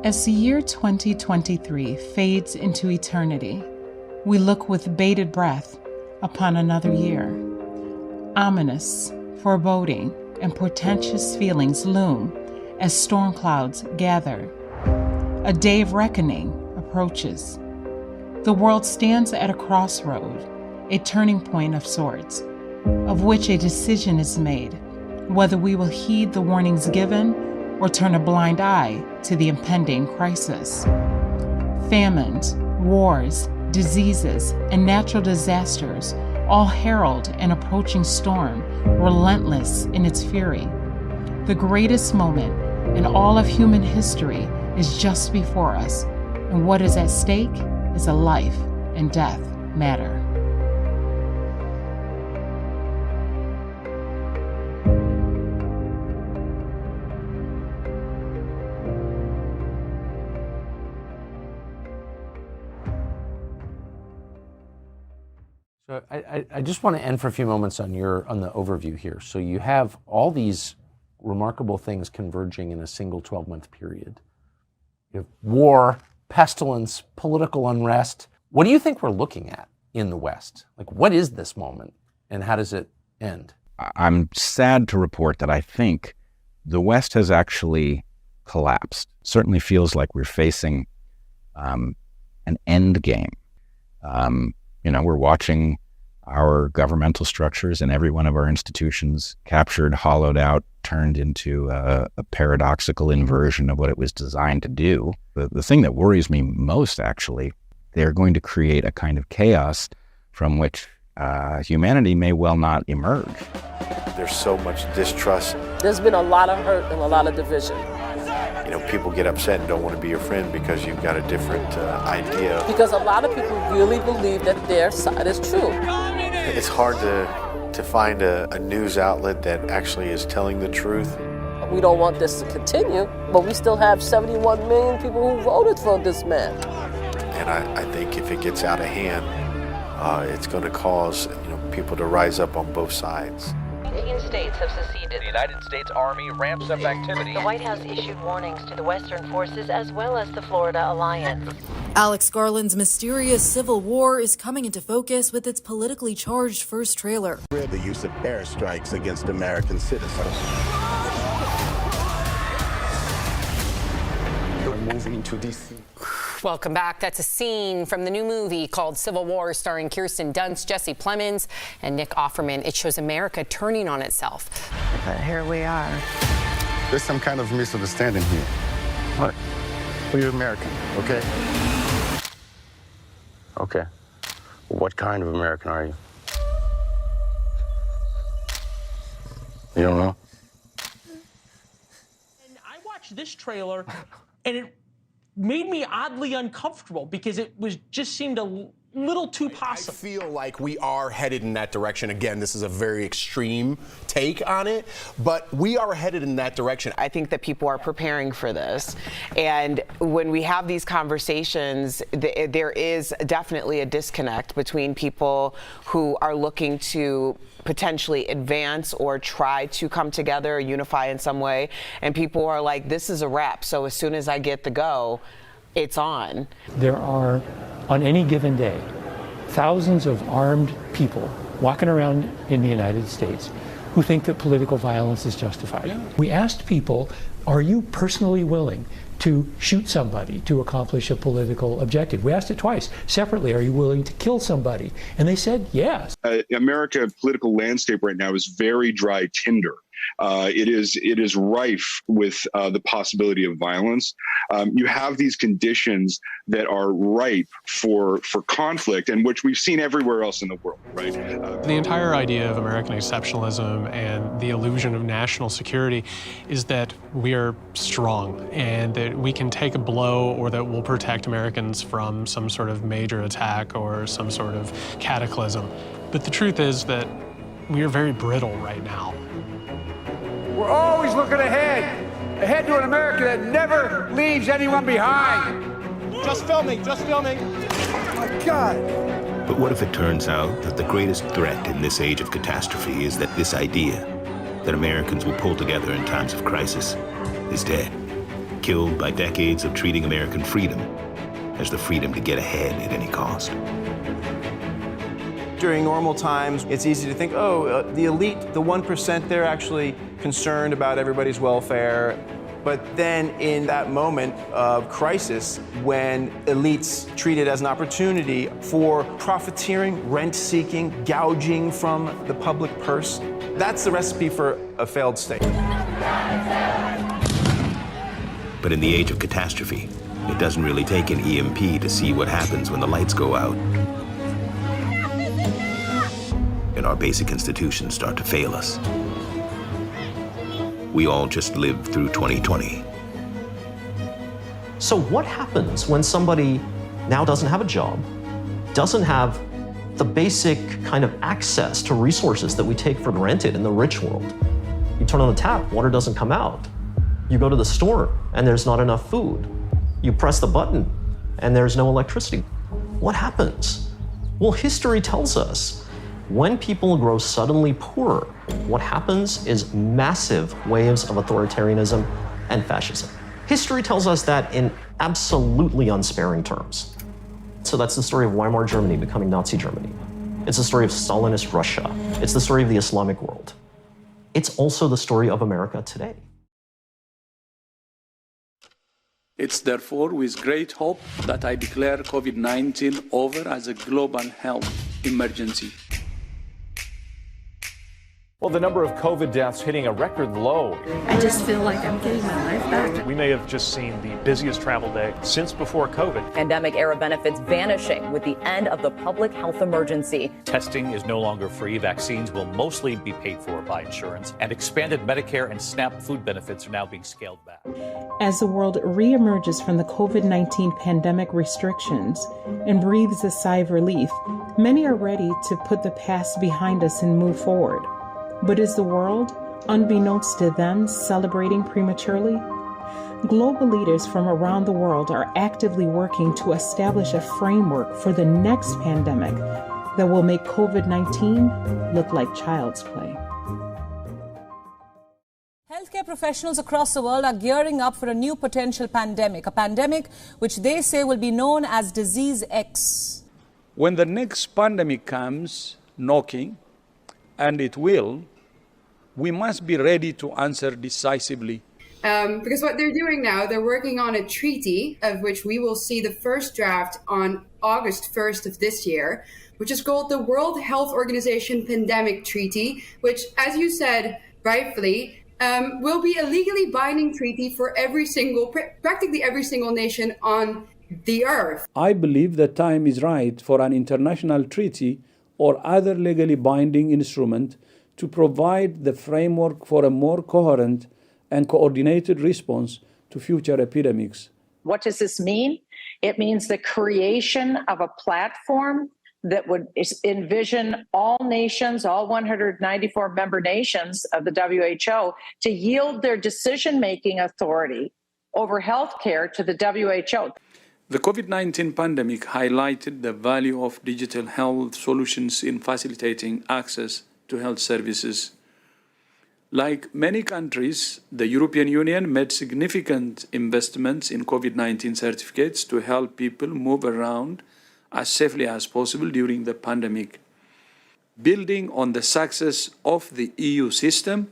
As the year 2023 fades into eternity, we look with bated breath upon another year. Ominous, foreboding, and portentous feelings loom as storm clouds gather. A day of reckoning approaches. The world stands at a crossroad, a turning point of sorts, of which a decision is made, whether we will heed the warnings given or turn a blind eye to the impending crisis. Famines, wars, diseases, and natural disasters all herald an approaching storm, relentless in its fury. The greatest moment in all of human history is just before us, and what is at stake is a life and death matter. So I just want to end for a few moments on the overview here. So you have all these remarkable things converging in a single 12-month period. You have war, pestilence, political unrest. What do you think we're looking at in the West? Like, what is this moment, and how does it end? I'm sad to report that I think the West has actually collapsed. Certainly feels like we're facing an end game. We're watching our governmental structures and every one of our institutions captured, hollowed out, turned into a paradoxical inversion of what it was designed to do. The thing that worries me most, actually, they're going to create a kind of chaos from which humanity may well not emerge. There's so much distrust. There's been a lot of hurt and a lot of division. People get upset and don't want to be your friend because you've got a different idea. Because a lot of people really believe that their side is true. It's hard to find a news outlet that actually is telling the truth. We don't want this to continue, but we still have 71 million people who voted for this man. And I think if it gets out of hand, it's going to cause people to rise up on both sides. 18 states have seceded. The United States Army ramps up activity. The White House issued warnings to the Western forces as well as the Florida Alliance. Alex Garland's mysterious civil war is coming into focus with its politically charged first trailer. The use of airstrikes against American citizens. We're moving to D.C. Welcome back. That's a scene from the new movie called Civil War, starring Kirsten Dunst, Jesse Plemons, and Nick Offerman. It shows America turning on itself. But here we are. There's some kind of misunderstanding here. What? Well, you're American, okay? Okay. What kind of American are you? You don't know? And I watched this trailer, and it made me oddly uncomfortable because it just seemed a little too possible. I feel like we are headed in that direction. Again, this is a very extreme take on it, but we are headed in that direction. I think that people are preparing for this. And when we have these conversations, there is definitely a disconnect between people who are looking to potentially advance or try to come together or unify in some way, and people are like, this is a wrap, so as soon as I get the go, it's on. There are, on any given day, thousands of armed people walking around in the United States who think that political violence is justified. Yeah. We asked people, are you personally willing to shoot somebody to accomplish a political objective? We asked it twice. Separately, are you willing to kill somebody? And they said yes. America political landscape right now is very dry tinder. It is rife with the possibility of violence. You have these conditions that are ripe for conflict, and which we've seen everywhere else in the world, right? The entire idea of American exceptionalism and the illusion of national security is that we are strong and that we can take a blow, or that we'll protect Americans from some sort of major attack or some sort of cataclysm. But the truth is that we are very brittle right now. We're always looking ahead to an America that never leaves anyone behind. Just filming. Oh my God. But what if it turns out that the greatest threat in this age of catastrophe is that this idea that Americans will pull together in times of crisis is dead? killed by decades of treating American freedom as the freedom to get ahead at any cost. During normal times, it's easy to think, the elite, the 1%, they're actually concerned about everybody's welfare. But then in that moment of crisis, when elites treat it as an opportunity for profiteering, rent-seeking, gouging from the public purse, that's the recipe for a failed state. But in the age of catastrophe, it doesn't really take an EMP to see what happens when the lights go out and our basic institutions start to fail us. We all just lived through 2020. So what happens when somebody now doesn't have a job, doesn't have the basic kind of access to resources that we take for granted in the rich world? You turn on the tap, water doesn't come out. You go to the store and there's not enough food. You press the button and there's no electricity. What happens? Well, history tells us when people grow suddenly poorer, what happens is massive waves of authoritarianism and fascism. History tells us that in absolutely unsparing terms. So that's the story of Weimar Germany becoming Nazi Germany. It's the story of Stalinist Russia. It's the story of the Islamic world. It's also the story of America today. It's therefore with great hope that I declare COVID-19 over as a global health emergency. Well, the number of COVID deaths hitting a record low. I just feel like I'm getting my life back. We may have just seen the busiest travel day since before COVID. Pandemic-era benefits vanishing with the end of the public health emergency. Testing is no longer free. Vaccines will mostly be paid for by insurance. And expanded Medicare and SNAP food benefits are now being scaled back. As the world reemerges from the COVID-19 pandemic restrictions and breathes a sigh of relief, many are ready to put the past behind us and move forward. But is the world, unbeknownst to them, celebrating prematurely? Global leaders from around the world are actively working to establish a framework for the next pandemic that will make COVID-19 look like child's play. Healthcare professionals across the world are gearing up for a new potential pandemic, a pandemic which they say will be known as Disease X. When the next pandemic comes knocking, and it will, we must be ready to answer decisively. Because what they're doing now, they're working on a treaty of which we will see the first draft on August 1st of this year, which is called the World Health Organization Pandemic Treaty, which, as you said rightfully, will be a legally binding treaty for practically every single nation on the earth. I believe the time is right for an international treaty or other legally binding instrument to provide the framework for a more coherent and coordinated response to future epidemics. What does this mean? It means the creation of a platform that would envision all nations, all 194 member nations of the WHO, to yield their decision-making authority over healthcare to the WHO. The COVID-19 pandemic highlighted the value of digital health solutions in facilitating access to health services. Like many countries, the European Union made significant investments in COVID-19 certificates to help people move around as safely as possible during the pandemic. Building on the success of the EU system,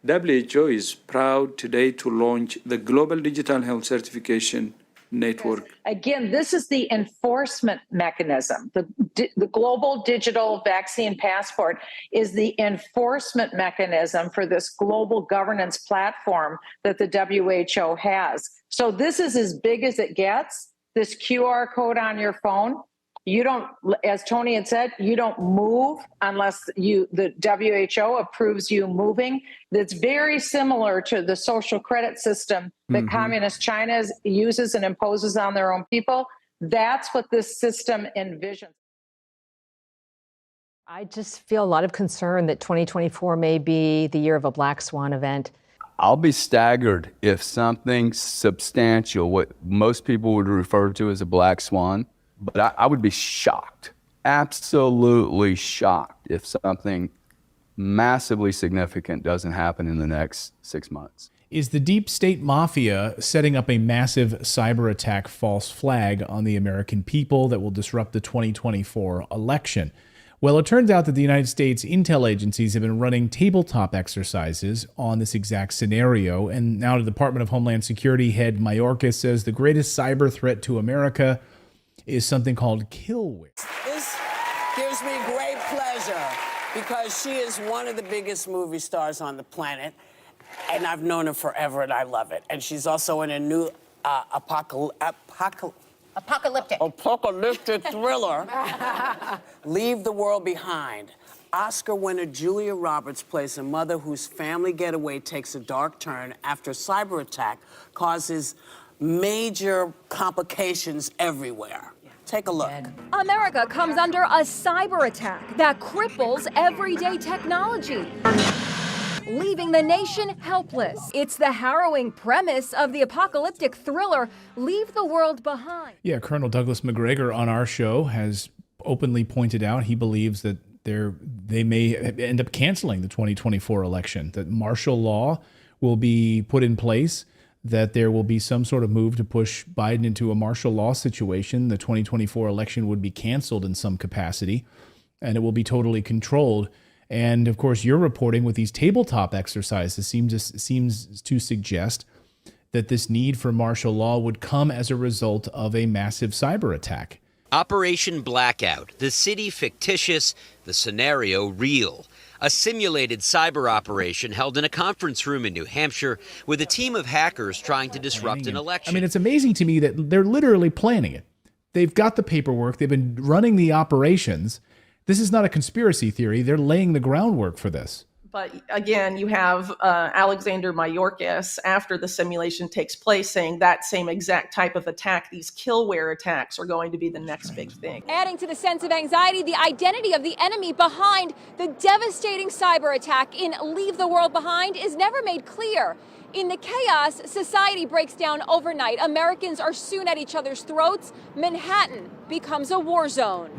WHO is proud today to launch the Global Digital Health Certification Network. Again, this is the enforcement mechanism. The Global Digital Vaccine Passport is the enforcement mechanism for this global governance platform that the WHO has. So this is as big as it gets, this QR code on your phone. You don't, as Tony had said, you don't move unless the WHO approves you moving. That's very similar to the social credit system that communist China uses and imposes on their own people. That's what this system envisions. I just feel a lot of concern that 2024 may be the year of a black swan event. I'll be staggered if something substantial, what most people would refer to as a black swan, but I would be shocked, absolutely shocked, if something massively significant doesn't happen in the next 6 months. Is the deep state mafia setting up a massive cyber attack false flag on the American people that will disrupt the 2024 election? Well, it turns out that the United States intel agencies have been running tabletop exercises on this exact scenario, and now the Department of Homeland Security head Mayorkas says the greatest cyber threat to America is something called killware. This gives me great pleasure because she is one of the biggest movie stars on the planet. And I've known her forever, and I love it. And she's also in a new apocalyptic thriller, Leave the World Behind. Oscar winner Julia Roberts plays a mother whose family getaway takes a dark turn after a cyber attack causes major complications everywhere. Take a look. America comes under a cyber attack that cripples everyday technology, leaving the nation helpless. It's the harrowing premise of the apocalyptic thriller, Leave the World Behind. Yeah, Colonel Douglas McGregor on our show has openly pointed out he believes that they may end up canceling the 2024 election, that martial law will be put in place, that there will be some sort of move to push Biden into a martial law situation. The 2024 election would be canceled in some capacity, and it will be totally controlled. And of course, your reporting with these tabletop exercises seems to suggest that this need for martial law would come as a result of a massive cyber attack. Operation Blackout, the city fictitious, the scenario real. A simulated cyber operation held in a conference room in New Hampshire with a team of hackers trying to disrupt an election. I mean, it's amazing to me that they're literally planning it. They've got the paperwork. They've been running the operations. This is not a conspiracy theory. They're laying the groundwork for this. But again, you have Alexander Mayorkas, after the simulation takes place, saying that same exact type of attack, these killware attacks, are going to be the next big thing. Adding to the sense of anxiety, the identity of the enemy behind the devastating cyber attack in Leave the World Behind is never made clear. In the chaos, society breaks down overnight. Americans are soon at each other's throats. Manhattan becomes a war zone.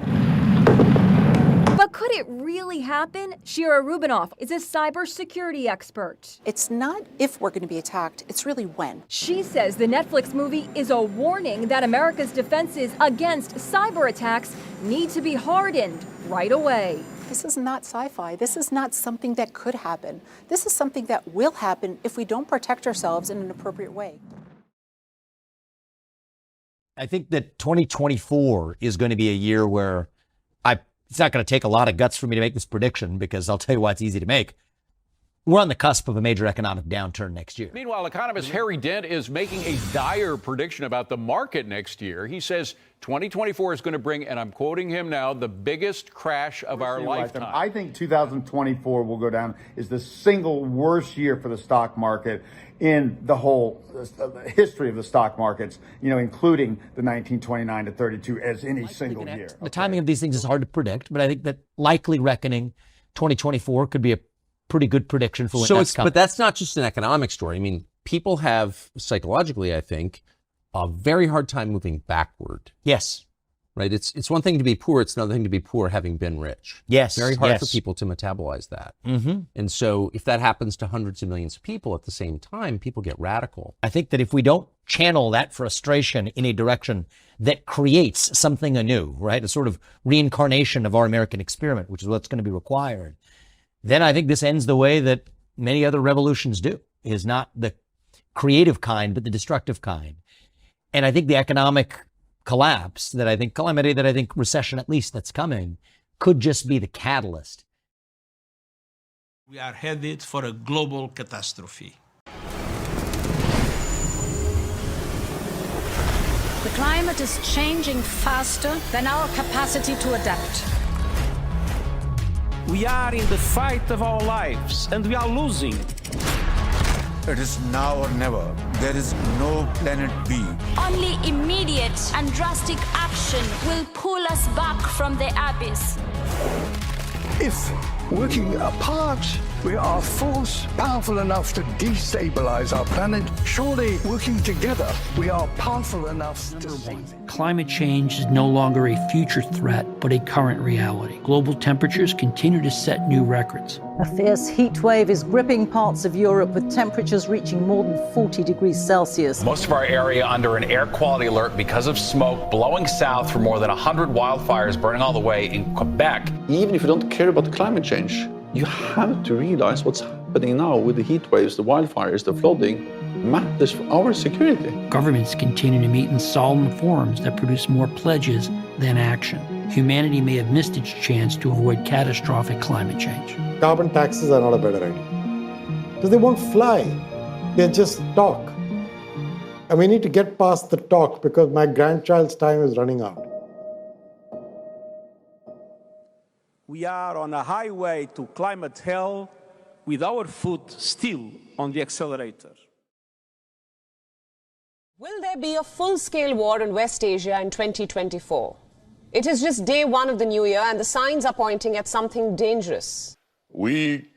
But could it really happen? Shira Rubinoff is a cybersecurity expert. It's not if we're going to be attacked, it's really when. She says the Netflix movie is a warning that America's defenses against cyber attacks need to be hardened right away. This is not sci-fi. This is not something that could happen. This is something that will happen if we don't protect ourselves in an appropriate way. I think that 2024 is going to be a year where it's not going to take a lot of guts for me to make this prediction, because I'll tell you why it's easy to make. We're on the cusp of a major economic downturn next year. Meanwhile, economist Harry Dent is making a dire prediction about the market next year. He says 2024 is going to bring, and I'm quoting him now, the biggest crash of our lifetime. I think 2024 will go down is the single worst year for the stock market in the whole history of the stock markets, including the 1929 to 32 as any single year. The timing of these things is hard to predict, but I think that likely reckoning 2024 could be a pretty good prediction for when that's coming. But that's not just an economic story. I mean, people have psychologically, I think, a very hard time moving backward. Yes. Right? It's one thing to be poor. It's another thing to be poor having been rich. Yes. Very hard for people to metabolize that. Mm-hmm. And so if that happens to hundreds of millions of people at the same time, people get radical. I think that if we don't channel that frustration in a direction that creates something anew, right, a sort of reincarnation of our American experiment, which is what's going to be required, then I think this ends the way that many other revolutions do, is not the creative kind, but the destructive kind. And I think the economic collapse that I think, calamity that I think, recession at least that's coming, could just be the catalyst. We are headed for a global catastrophe. The climate is changing faster than our capacity to adapt. We are in the fight of our lives, and we are losing. It is now or never. There is no planet B. Only immediate and drastic action will pull us back from the abyss. If Working apart, we are a force powerful enough to destabilize our planet. Surely, working together, we are powerful enough to save it. Climate change is no longer a future threat, but a current reality. Global temperatures continue to set new records. A fierce heat wave is gripping parts of Europe with temperatures reaching more than 40 degrees Celsius. Most of our area under an air quality alert because of smoke blowing south from more than 100 wildfires burning all the way in Quebec. Even if you don't care about the climate change, you have to realize what's happening now with the heat waves, the wildfires, the flooding matters for our security. Governments continue to meet in solemn forums that produce more pledges than action. Humanity may have missed its chance to avoid catastrophic climate change. Carbon taxes are not a better idea. Because they won't fly. They're just talk. And we need to get past the talk because my grandchild's time is running out. We are on a highway to climate hell with our foot still on the accelerator. Will there be a full-scale war in West Asia in 2024? It is just day one of the new year and the signs are pointing at something dangerous. We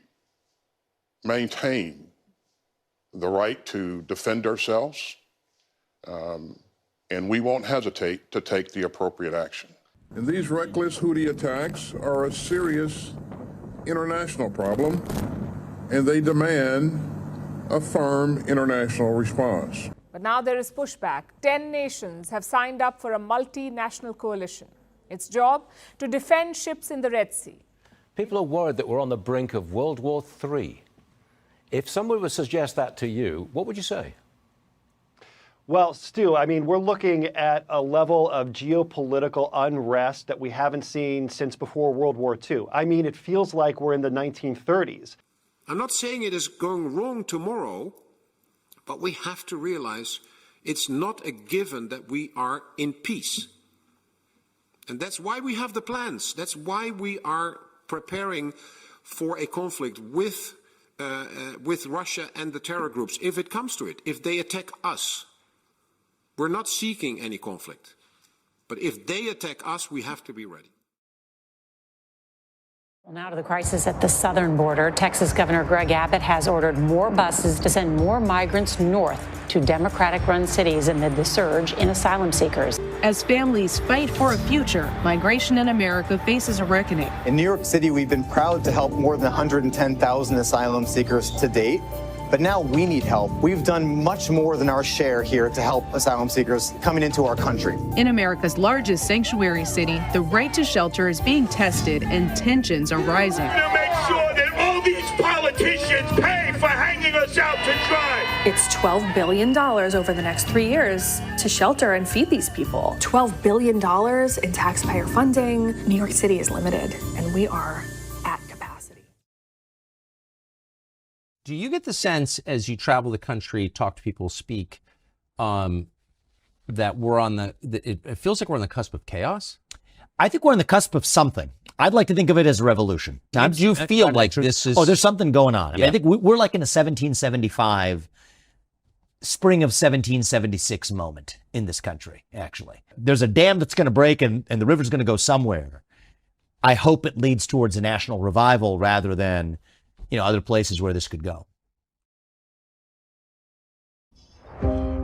maintain the right to defend ourselves, and we won't hesitate to take the appropriate action. And these reckless Houthi attacks are a serious international problem, and they demand a firm international response. But now there is pushback. 10 nations have signed up for a multinational coalition. Its job to defend ships in the Red Sea. People are worried that we're on the brink of World War III. If someone would suggest that to you, what would you say? Well, Stu, I mean, we're looking at a level of geopolitical unrest that we haven't seen since before World War II. I mean, it feels like we're in the 1930s. I'm not saying it is going wrong tomorrow, but we have to realize it's not a given that we are in peace. And that's why we have the plans. That's why we are preparing for a conflict with Russia and the terror groups, if it comes to it, if they attack us. We're not seeking any conflict. But if they attack us, we have to be ready. Well, now to the crisis at the southern border. Texas Governor Greg Abbott has ordered more buses to send more migrants north to Democratic-run cities amid the surge in asylum seekers. As families fight for a future, migration in America faces a reckoning. In New York City, we've been proud to help more than 110,000 asylum seekers to date. But now we need help. We've done much more than our share here to help asylum seekers coming into our country. In America's largest sanctuary city, the right to shelter is being tested and tensions are rising. To make sure that all these politicians pay for hanging us out to dry. It's $12 billion over the next 3 years to shelter and feed these people. $12 billion in taxpayer funding. New York City is limited, and we are at capacity. Do you get the sense as you travel the country, talk to people, speak, that we're on it feels like we're on the cusp of chaos? I think we're on the cusp of something. I'd like to think of it as a revolution. Now, do you feel like this is... Oh, there's something going on. I mean, I think we're like in a 1775, spring of 1776 moment in this country, actually. There's a dam that's going to break and the river's going to go somewhere. I hope it leads towards a national revival rather than, other places where this could go.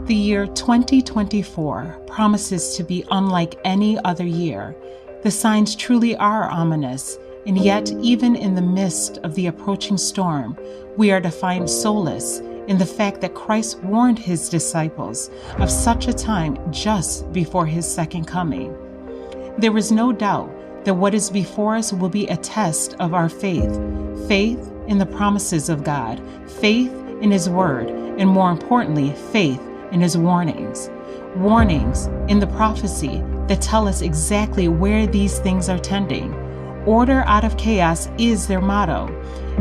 The year 2024 promises to be unlike any other year. The signs truly are ominous, and yet even in the midst of the approaching storm, we are to find solace in the fact that Christ warned his disciples of such a time just before his second coming. There is no doubt that what is before us will be a test of our faith in the promises of God, faith in his word, and more importantly, faith in his warnings. Warnings in the prophecy that tell us exactly where these things are tending. Order out of chaos is their motto.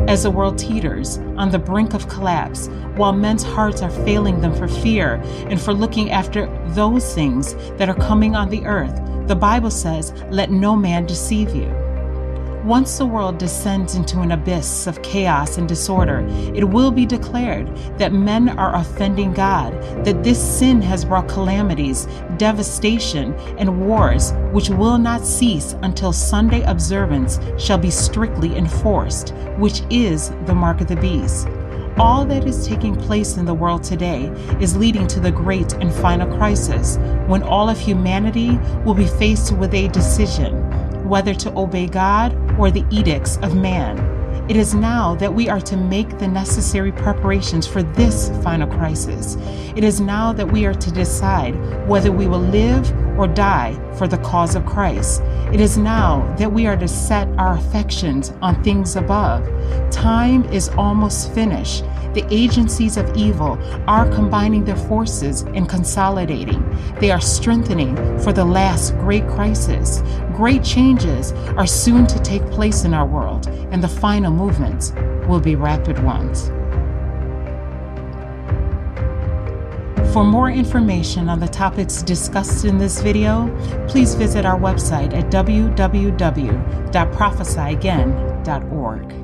As the world teeters on the brink of collapse, while men's hearts are failing them for fear and for looking after those things that are coming on the earth, the Bible says, "Let no man deceive you." Once the world descends into an abyss of chaos and disorder, it will be declared that men are offending God, that this sin has brought calamities, devastation, and wars which will not cease until Sunday observance shall be strictly enforced, which is the mark of the beast. All that is taking place in the world today is leading to the great and final crisis, when all of humanity will be faced with a decision, whether to obey God or the edicts of man. It is now that we are to make the necessary preparations for this final crisis. It is now that we are to decide whether we will live or die for the cause of Christ. It is now that we are to set our affections on things above. Time is almost finished. The agencies of evil are combining their forces and consolidating. They are strengthening for the last great crisis. Great changes are soon to take place in our world, and the final movements will be rapid ones. For more information on the topics discussed in this video, please visit our website at www.prophesy.again.org.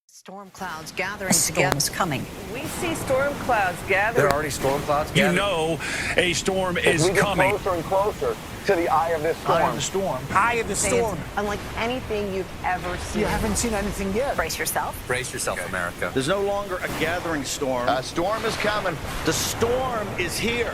Storm clouds gathering together. Storm's coming. We see storm clouds gathering. There are already storm clouds gathering. You know a storm is coming. Closer and closer to the eye of this storm. Eye of the storm. Eye of the storm. Unlike anything you've ever seen. You haven't seen anything yet. Brace yourself. Brace yourself, America. There's no longer a gathering storm. A storm is coming. The storm is here.